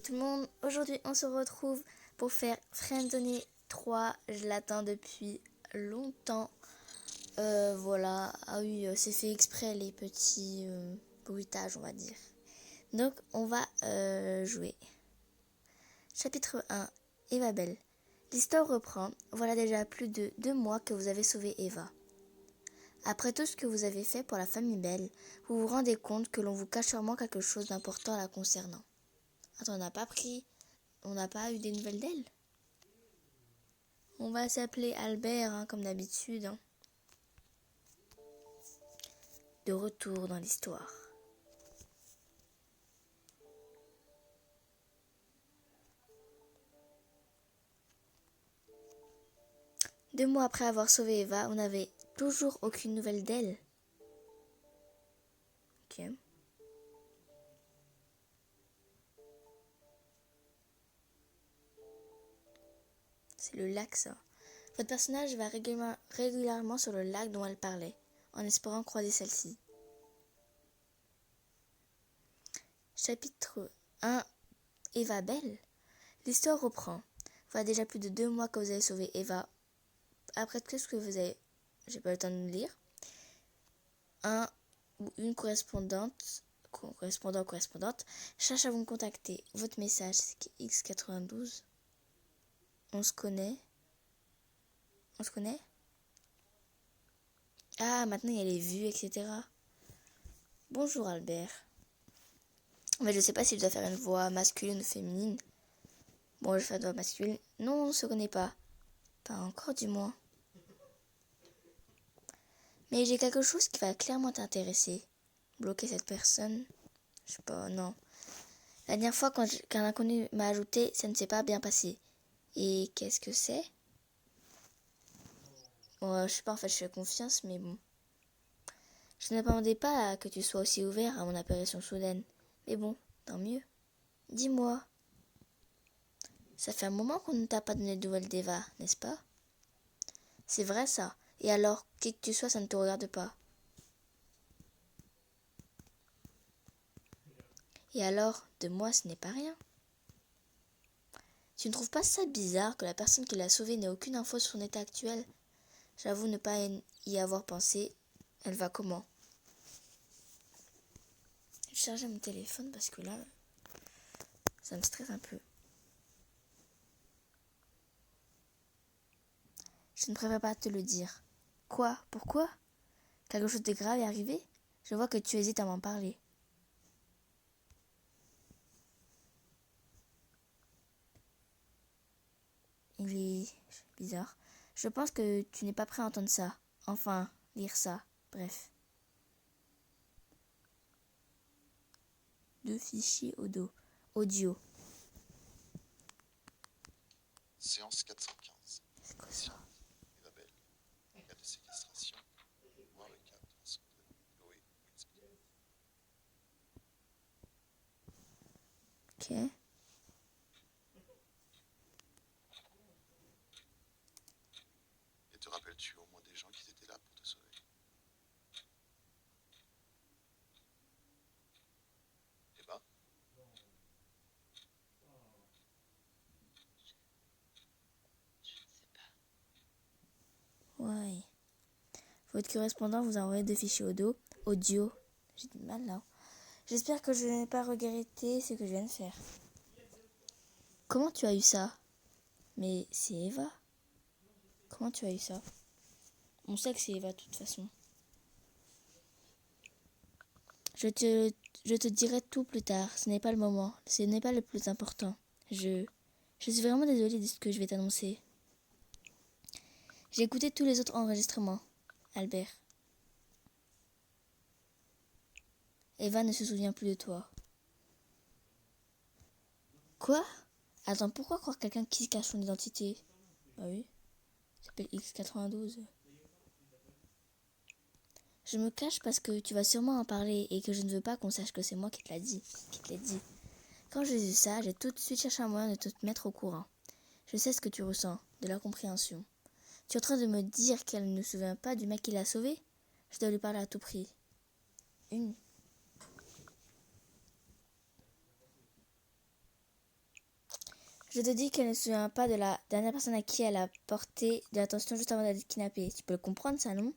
tout le monde, aujourd'hui on se retrouve pour faire Friendzone 3, je l'attends depuis longtemps, voilà, ah oui, c'est fait exprès les petits bruitages on va dire. Donc on va jouer. Chapitre 1, Eva Belle. L'histoire reprend, voilà déjà plus de 2 mois que vous avez sauvé Eva. Après tout ce que vous avez fait pour la famille Belle, vous vous rendez compte que l'on vous cache sûrement quelque chose d'important la concernant. Attends, on n'a pas eu des nouvelles d'elle? On va s'appeler Albert, hein, comme d'habitude. Hein. De retour dans l'histoire. Deux mois après avoir sauvé Eva, on n'avait toujours aucune nouvelle d'elle. Ok. C'est le lac, ça. Votre personnage va régulièrement sur le lac dont elle parlait, en espérant croiser celle-ci. Chapitre 1. Eva Belle. L'histoire reprend. Voilà déjà plus de 2 mois que vous avez sauvé Eva. Après tout ce que vous avez... J'ai pas eu le temps de lire. Un ou une correspondante cherche à vous contacter. Votre message, c'est X92. On se connaît. Ah, maintenant il y a les vues, etc. Bonjour Albert. Mais je sais pas si je dois faire une voix masculine ou féminine. Bon, je fais une voix masculine. Non, on se connaît pas. Pas encore du moins. Mais j'ai quelque chose qui va clairement t'intéresser. Bloquer cette personne. Je sais pas, non. La dernière fois qu'un inconnu m'a ajouté, ça ne s'est pas bien passé. Et qu'est-ce que c'est? Bon, je sais pas, en fait, je fais confiance, mais bon. Je ne m'attendais pas à que tu sois aussi ouvert à mon apparition soudaine. Mais bon, tant mieux. Dis-moi. Ça fait un moment qu'on ne t'a pas donné de nouvelles d'Eva, n'est-ce pas? C'est vrai ça. Et alors, qui que tu sois, ça ne te regarde pas. Et alors, de moi, ce n'est pas rien. Tu ne trouves pas ça bizarre que la personne qui l'a sauvée n'ait aucune info sur son état actuel? J'avoue ne pas y avoir pensé. Elle va comment? Je charge mon téléphone parce que là, ça me stresse un peu. Je ne préfère pas te le dire. Quoi? Pourquoi? Quelque chose de grave est arrivé? Je vois que tu hésites à m'en parler. Il est bizarre. Je pense que tu n'es pas prêt à entendre ça. Enfin, lire ça. Bref. 2 fichiers audio. Séance 415. C'est quoi ça? Eva Belle. Cas de séquestration. Voir le cas de son de Chloé Winspeed. Ok. Et te rappelles-tu au moins des gens qui étaient là pour te sauver? Eva? Ouais. Votre correspondant vous a envoyé 2 fichiers audio. J'ai du mal là. J'espère que je n'ai pas regretté ce que je viens de faire. Comment tu as eu ça? Mais c'est Eva. Comment tu as eu ça? On sait que c'est Eva de toute façon. Je te dirai tout plus tard. Ce n'est pas le moment. Ce n'est pas le plus important. Je suis vraiment désolée de ce que je vais t'annoncer. J'ai écouté tous les autres enregistrements, Albert. Eva ne se souvient plus de toi. Quoi? Attends, pourquoi croire quelqu'un qui cache son identité? Bah oui, il s'appelle X92. Je me cache parce que tu vas sûrement en parler et que je ne veux pas qu'on sache que c'est moi qui te l'ai dit. Quand j'ai vu ça, j'ai tout de suite cherché un moyen de te mettre au courant. Je sais ce que tu ressens, de la compréhension. Tu es en train de me dire qu'elle ne se souvient pas du mec qui l'a sauvée? Je dois lui parler à tout prix. Je te dis qu'elle ne se souvient pas de la dernière personne à qui elle a porté de l'attention juste avant d'être kidnappée. Tu peux le comprendre, ça, non?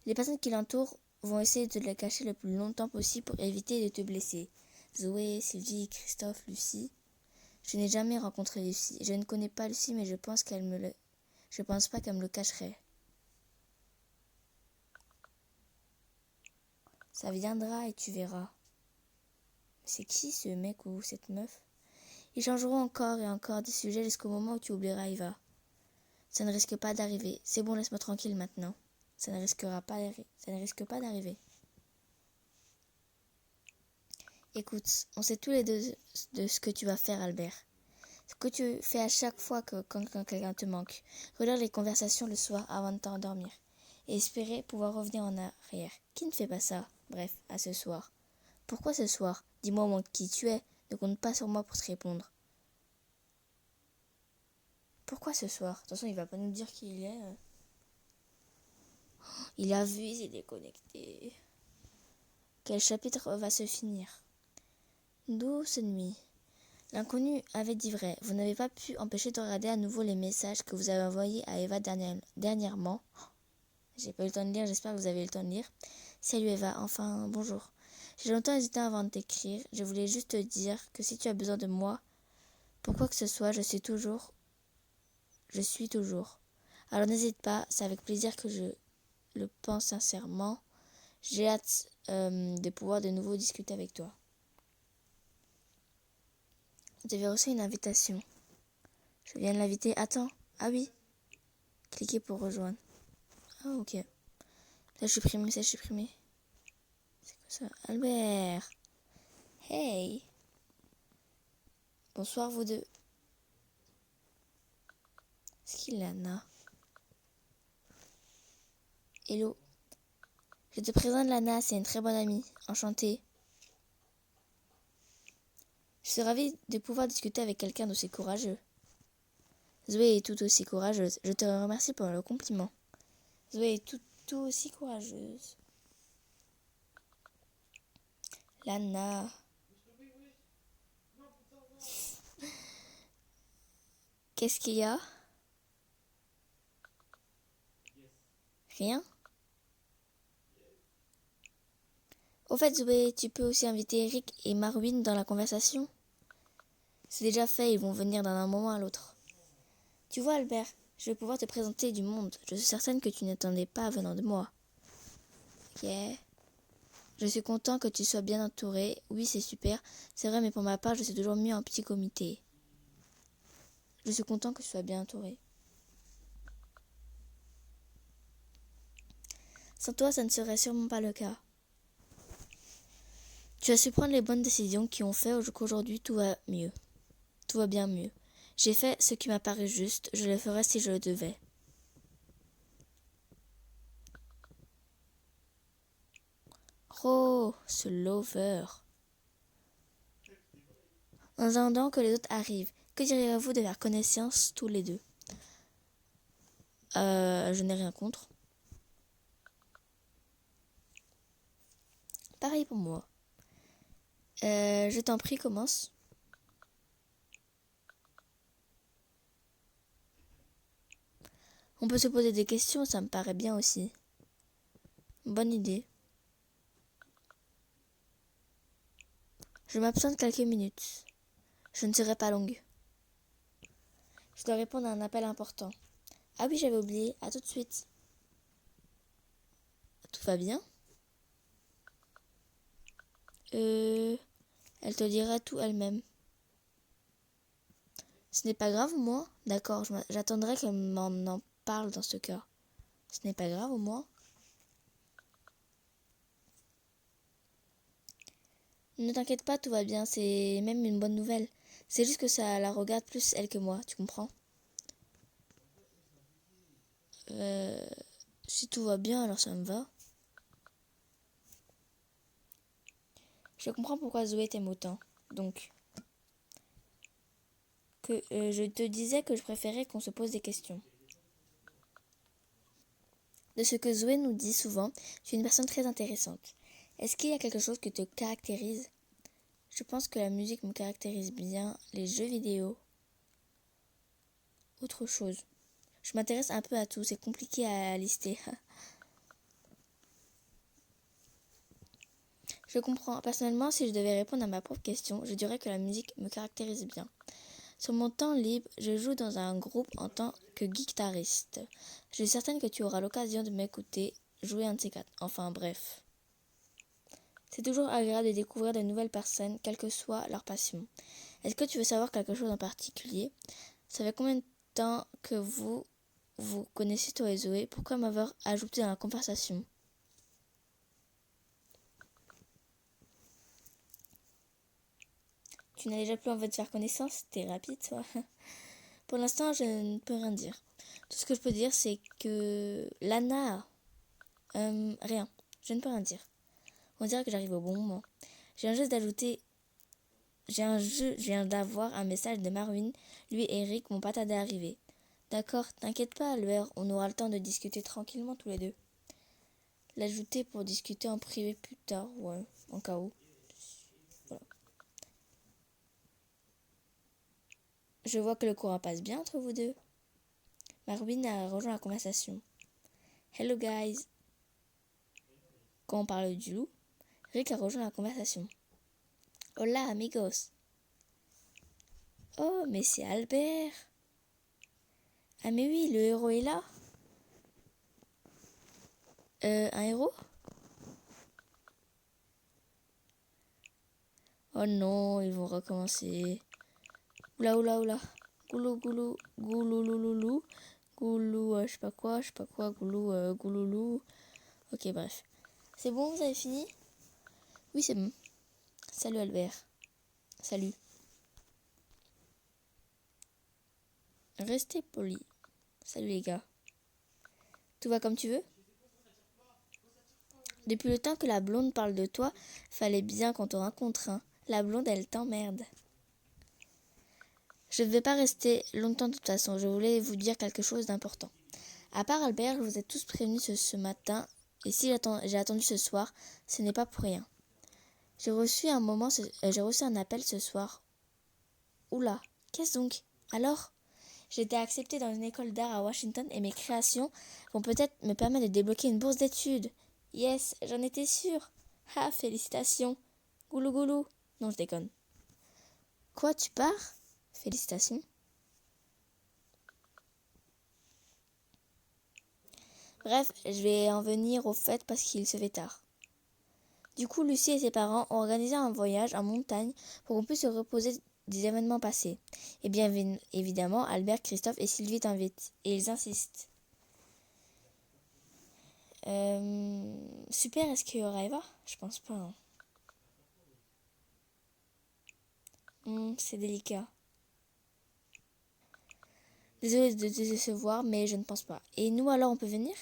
Les personnes qui l'entourent vont essayer de te le cacher le plus longtemps possible pour éviter de te blesser. Zoé, Sylvie, Christophe, Lucie. Je n'ai jamais rencontré Lucie. Je ne connais pas Lucie, mais je pense pas qu'elle me le cacherait. Ça viendra et tu verras. C'est qui ce mec ou cette meuf? Ils changeront encore et encore de sujet jusqu'au moment où tu oublieras Eva. Ça ne risque pas d'arriver. C'est bon, laisse-moi tranquille maintenant. Ça ne risque pas d'arriver. Écoute, on sait tous les deux de ce que tu vas faire, Albert. Ce que tu fais à chaque fois quand quelqu'un te manque. Relire les conversations le soir avant de t'endormir. Et espérer pouvoir revenir en arrière. Qui ne fait pas ça? Bref, à ce soir. Pourquoi ce soir? Dis-moi au moins qui tu es. Ne compte pas sur moi pour te répondre. Pourquoi ce soir? De toute façon, il va pas nous dire qui il est. Il a vu, il s'est déconnecté. Quel chapitre va se finir? Douce nuit. L'inconnu avait dit vrai. Vous n'avez pas pu empêcher de regarder à nouveau les messages que vous avez envoyés à Eva dernièrement. J'ai pas eu le temps de lire, j'espère que vous avez eu le temps de lire. Salut Eva, enfin, bonjour. J'ai longtemps hésité avant de t'écrire. Je voulais juste te dire que si tu as besoin de moi, pour quoi que ce soit, je suis toujours. Alors n'hésite pas, c'est avec plaisir que je le pense sincèrement. J'ai hâte de pouvoir de nouveau discuter avec toi. Vous avez reçu une invitation. Je viens de l'inviter. Attends. Ah oui. Cliquez pour rejoindre. Ah ok. Message supprimé. C'est quoi ça? Albert. Hey. Bonsoir vous deux. C'est qui Lana? Hello. Je te présente Lana, c'est une très bonne amie. Enchantée. Je suis ravie de pouvoir discuter avec quelqu'un d'aussi courageux. Zoé est tout aussi courageuse. Je te remercie pour le compliment. Zoé est tout aussi courageuse. Lana. Qu'est-ce qu'il y a? Rien? Au fait, Zoé, tu peux aussi inviter Eric et Marwin dans la conversation? C'est déjà fait, ils vont venir d'un moment à l'autre. Tu vois, Albert, je vais pouvoir te présenter du monde. Je suis certaine que tu n'attendais pas venant de moi. Ok. Je suis content que tu sois bien entouré. Oui, c'est super. C'est vrai, mais pour ma part, je suis toujours mieux en petit comité. Je suis content que tu sois bien entouré. Sans toi, ça ne serait sûrement pas le cas. Tu as su prendre les bonnes décisions qui ont fait qu'aujourd'hui tout va mieux. Tout va bien mieux. J'ai fait ce qui m'a paru juste. Je le ferais si je le devais. Oh, ce lover. En attendant que les autres arrivent, que diriez-vous de faire connaissance tous les deux? Je n'ai rien contre. Pareil pour moi. Je t'en prie, commence. On peut se poser des questions, ça me paraît bien aussi. Bonne idée. Je m'absente quelques minutes. Je ne serai pas longue. Je dois répondre à un appel important. Ah oui, j'avais oublié. À tout de suite. Tout va bien? Elle te dira tout elle-même. Ce n'est pas grave, moi? D'accord, j'attendrai qu'elle m'en en parle dans ce cas. Ce n'est pas grave, au moins? Ne t'inquiète pas, tout va bien. C'est même une bonne nouvelle. C'est juste que ça la regarde plus elle que moi, tu comprends? Si tout va bien, alors ça me va. Je comprends pourquoi Zoé t'aime autant. Donc, je te disais que je préférais qu'on se pose des questions. De ce que Zoé nous dit souvent, tu es une personne très intéressante. Est-ce qu'il y a quelque chose qui te caractérise? Je pense que la musique me caractérise bien, les jeux vidéo. autre chose. Je m'intéresse un peu à tout, c'est compliqué à lister. Je comprends. Personnellement, si je devais répondre à ma propre question, je dirais que la musique me caractérise bien. Sur mon temps libre, je joue dans un groupe en tant que guitariste. Je suis certaine que tu auras l'occasion de m'écouter jouer un de ces quatre. Enfin bref. C'est toujours agréable de découvrir de nouvelles personnes, quelle que soit leur passion. Est-ce que tu veux savoir quelque chose en particulier? Ça fait combien de temps que vous connaissez toi et Zoé? Pourquoi m'avoir ajouté dans la conversation? Tu n'as déjà plus envie de faire connaissance? C'était rapide, toi. Pour l'instant, je ne peux rien dire. Tout ce que je peux dire, c'est que Lana... rien. Je ne peux rien dire. On dirait que j'arrive au bon moment. Je viens d'avoir un message de Marvin. Lui et Eric m'ont pas tardé à arriver. D'accord, t'inquiète pas, Albert, on aura le temps de discuter tranquillement tous les deux. L'ajouter pour discuter en privé plus tard, ouais, en cas où. Voilà. Je vois que le courant passe bien entre vous deux. Marvin a rejoint la conversation. Hello guys. Quand on parle du loup, Rick a rejoint la conversation. Hola amigos. Oh, mais c'est Albert. Ah mais oui, le héros est là. Un héros? Oh non, ils vont recommencer. Oula, oula, oula. Goulou, goulou, gouloulouloulou. Goulou, je sais pas quoi, goulou, gouloulou. Ok, bref. C'est bon, vous avez fini? Oui, c'est bon. Salut Albert. Salut. Restez poli. Salut les gars. Tout va comme tu veux? Depuis le temps que la blonde parle de toi, fallait bien qu'on te rencontre, hein. La blonde, elle t'emmerde. Je ne vais pas rester longtemps de toute façon, je voulais vous dire quelque chose d'important. À part Albert, je vous ai tous prévenus ce matin, et si j'ai attendu ce soir, ce n'est pas pour rien. J'ai reçu un appel ce soir. Oula, qu'est-ce donc? Alors? J'ai été acceptée dans une école d'art à Washington et mes créations vont peut-être me permettre de débloquer une bourse d'études. Yes, j'en étais sûre. Ah, félicitations. Goulou goulou. Non, je déconne. Quoi, tu pars? Félicitations. Bref, je vais en venir au fait parce qu'il se fait tard. Du coup, Lucie et ses parents ont organisé un voyage en montagne pour qu'on puisse se reposer des événements passés. Et bien évidemment, Albert, Christophe et Sylvie t'invitent. Et ils insistent. Super, est-ce qu'il y aura Eva? Je pense pas. C'est délicat. Désolée de te décevoir, mais je ne pense pas. Et nous alors, on peut venir?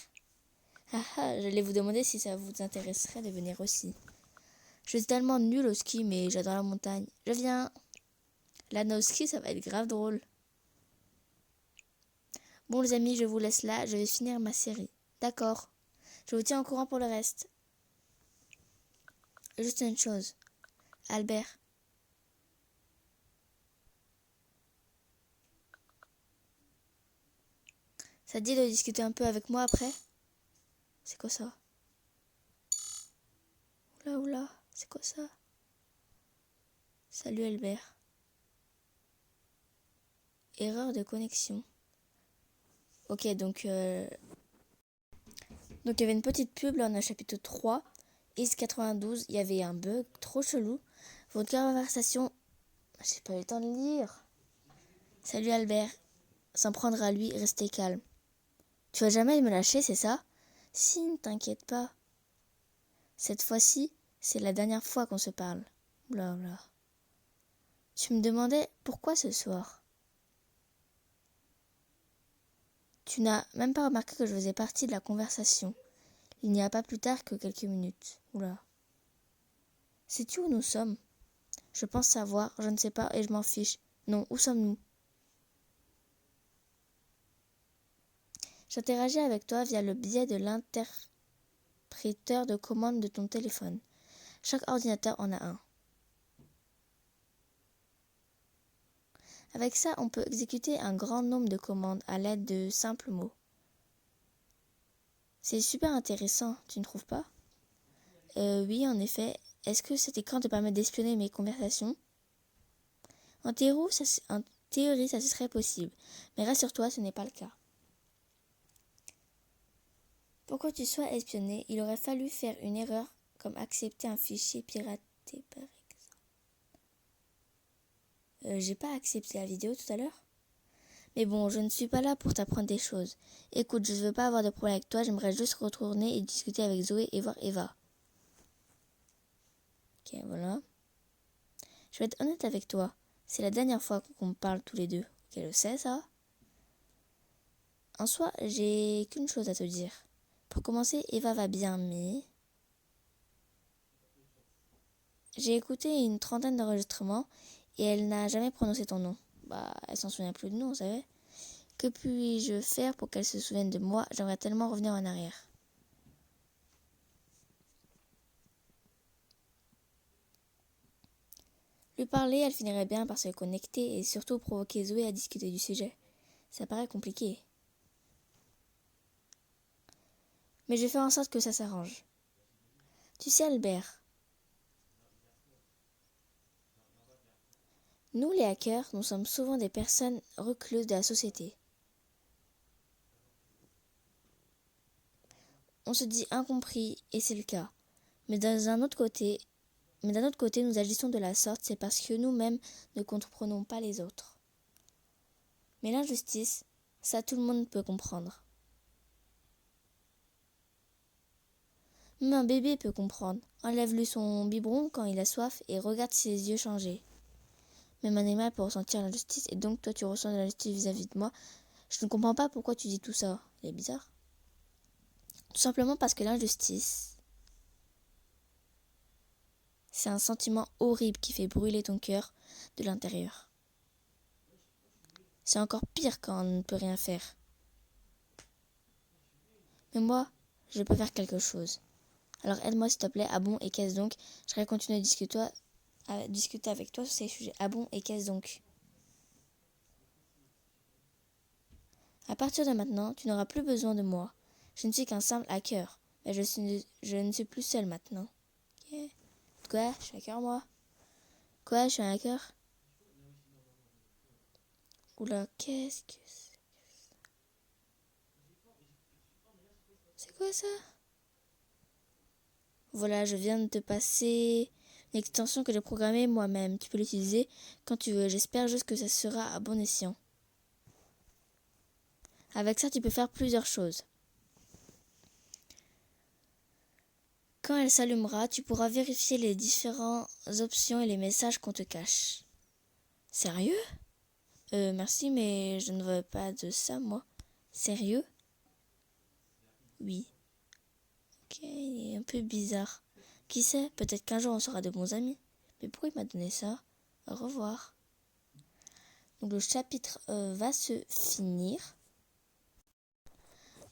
Ah ah, j'allais vous demander si ça vous intéresserait de venir aussi. Je suis tellement nulle au ski, mais j'adore la montagne. Je viens. L'anneau au ski, ça va être grave drôle. Bon les amis, je vous laisse là, je vais finir ma série. D'accord. Je vous tiens au courant pour le reste. Juste une chose. Albert. Ça te dit de discuter un peu avec moi après? C'est quoi ça? Oula oula, c'est quoi ça? Salut Albert. Erreur de connexion. Ok, donc il y avait une petite pub là, on a chapitre 3. Is 92, il y avait un bug trop chelou. Votre conversation... J'ai pas eu le temps de lire. Salut Albert. S'en prendre à lui, restez calme. Tu vas jamais me lâcher, c'est ça? Si, ne t'inquiète pas. Cette fois-ci, c'est la dernière fois qu'on se parle. Blabla. Tu me demandais pourquoi ce soir? Tu n'as même pas remarqué que je faisais partie de la conversation. Il n'y a pas plus tard que quelques minutes. Oula. Sais-tu où nous sommes? Je pense savoir, je ne sais pas et je m'en fiche. Non, où sommes-nous? J'interagis avec toi via le biais de l'interpréteur de commande de ton téléphone. Chaque ordinateur en a un. Avec ça, on peut exécuter un grand nombre de commandes à l'aide de simples mots. C'est super intéressant, tu ne trouves pas? Oui, en effet. Est-ce que cet écran te permet d'espionner mes conversations? En théorie, ça serait possible. Mais rassure-toi, ce n'est pas le cas. Pour que tu sois espionné, il aurait fallu faire une erreur comme accepter un fichier piraté par exemple. J'ai pas accepté la vidéo tout à l'heure? Mais bon, je ne suis pas là pour t'apprendre des choses. Écoute, je veux pas avoir de problème avec toi, j'aimerais juste retourner et discuter avec Zoé et voir Eva. Ok, voilà. Je vais être honnête avec toi. C'est la dernière fois qu'on parle tous les deux. Ok, je sais ça. En soi, j'ai qu'une chose à te dire. Pour commencer, Eva va bien, mais... J'ai écouté une trentaine d'enregistrements et elle n'a jamais prononcé ton nom. Bah, elle s'en souvient plus de nous, vous savez. Que puis-je faire pour qu'elle se souvienne de moi? J'aimerais tellement revenir en arrière. Lui parler, elle finirait bien par se connecter et surtout provoquer Zoé à discuter du sujet. Ça paraît compliqué. Mais je vais faire en sorte que ça s'arrange. Tu sais, Albert, nous les hackers, nous sommes souvent des personnes recluses de la société. On se dit incompris et c'est le cas. Mais d'un autre côté, nous agissons de la sorte, c'est parce que nous-mêmes ne comprenons pas les autres. Mais l'injustice, ça tout le monde peut comprendre. Même un bébé peut comprendre. Enlève-lui son biberon quand il a soif et regarde ses yeux changer. Même un animal peut ressentir l'injustice et donc toi tu ressens de l'injustice vis-à-vis de moi. Je ne comprends pas pourquoi tu dis tout ça. C'est bizarre. Tout simplement parce que l'injustice, c'est un sentiment horrible qui fait brûler ton cœur de l'intérieur. C'est encore pire quand on ne peut rien faire. Mais moi, je peux faire quelque chose. Alors aide-moi s'il te plaît. Ah bon, et qu'est-ce donc? Je vais continuer à discuter avec toi sur ces sujets. Ah bon, et qu'est-ce donc? À partir de maintenant, tu n'auras plus besoin de moi. Je ne suis qu'un simple hacker. Mais je ne suis plus seul maintenant. Okay. Quoi? Je suis hacker moi? Quoi? Je suis un hacker? Oula, qu'est-ce que c'est? C'est quoi ça? Voilà, je viens de te passer une extension que j'ai programmée moi-même. Tu peux l'utiliser quand tu veux. J'espère juste que ça sera à bon escient. Avec ça, tu peux faire plusieurs choses. Quand elle s'allumera, tu pourras vérifier les différentes options et les messages qu'on te cache. Sérieux? Merci, mais je ne veux pas de ça, moi. Sérieux? Oui. Ok, il est un peu bizarre. Qui sait, peut-être qu'un jour on sera de bons amis. Mais pourquoi il m'a donné ça? Au revoir. Donc le chapitre va se finir.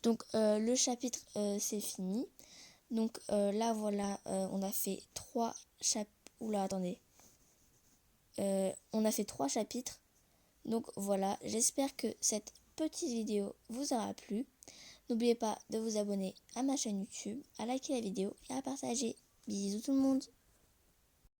Donc le chapitre c'est fini. Donc là voilà, on a fait 3 chapitres. Oula, attendez. On a fait 3 chapitres. Donc voilà, j'espère que cette petite vidéo vous aura plu. N'oubliez pas de vous abonner à ma chaîne YouTube, à liker la vidéo et à partager. Bisous tout le monde.